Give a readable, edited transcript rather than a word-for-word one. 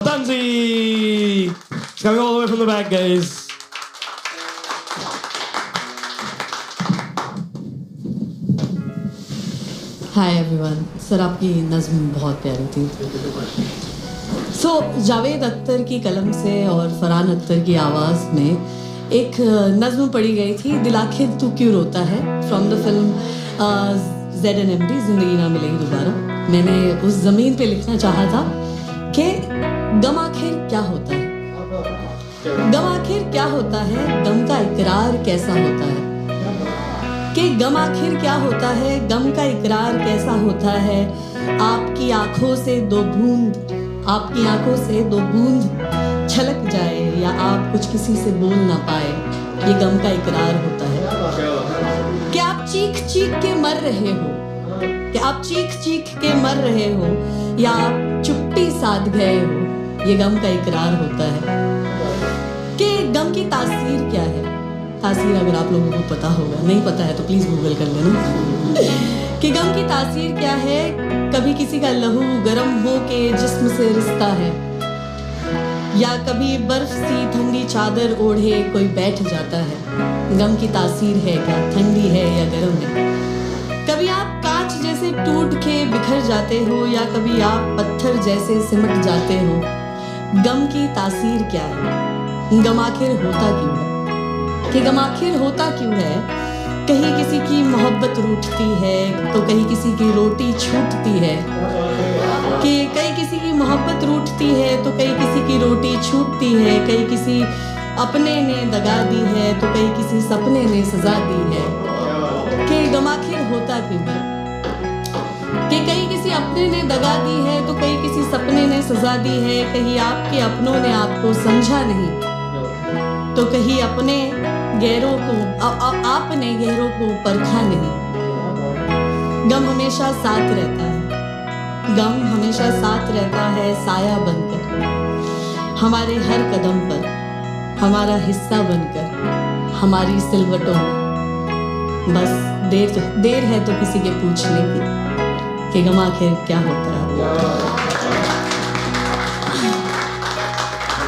Tanzi! It's coming all the way from the back, guys. Hi everyone. Sir आपकी नज़्म बहुत प्यारी थी। जावेद अख्तर की कलम से और फरहान अख्तर की आवाज़ में एक नज़्म पढ़ी गई थी, दिल आखिर तू क्यों रोता है, फ्रॉम द फिल्म ZNMD, ज़िंदगी ना मिलेगी दोबारा। मैंने उस ज़मीन पे लिखना चाहा था कि गम आखिर क्या होता है, गम आखिर क्या होता है, गम का इकरार कैसा होता है, कि गम आखिर क्या होता है, गम का इकरार कैसा होता है। आपकी आंखों से दो बूंद, आपकी आंखों से दो बूंद छलक जाए या आप कुछ किसी से बोल ना पाए, ये गम का इकरार होता है। कि आप चीख चीख के मर रहे हो, कि आप चीख चीख के मर रहे हो या आप चुप्पी साध गए हो, ये गम का इकरार होता है। कि गम की तासीर क्या है, तासीर अगर आप लोगों को पता होगा, नहीं पता है तो प्लीज़ गूगल कर लेना। कि गम की तासीर क्या है, कभी किसी का लहू गर्म हो के जिस्म से रिश्ता है, या कभी बर्फ सी ठंडी चादर ओढ़े कोई बैठ जाता है। गम की तासीर है क्या, ठंडी है या गर्म है। कभी आप कांच जैसे टूट के बिखर जाते हो या कभी आप पत्थर जैसे सिमट जाते हो। गम की तासीर क्या है, गम आखिर होता क्यों है, कि गम आखिर होता क्यों है। कहीं किसी की मोहब्बत रूठती है तो कहीं किसी की रोटी छूटती है, कि कहीं किसी की मोहब्बत रूठती है तो कहीं किसी की रोटी छूटती है, कहीं किसी अपने ने दगा दी है तो कहीं किसी सपने ने सजा दी है। कि गम आखिर होता क्यों है, कि कहीं किसी अपने ने दगा दी है तो कहीं किसी सपने ने सजा दी है, कहीं आपके अपनों ने आपको समझा नहीं तो कहीं अपने गैरों को आपने गैरों को परखा नहीं। गम हमेशा साथ रहता है, गम हमेशा साथ रहता है साया बनकर, हमारे हर कदम पर हमारा हिस्सा बनकर, हमारी सिलवटों में। बस देर है तो किसी के पूछने की कि गम आखिर क्या होता है।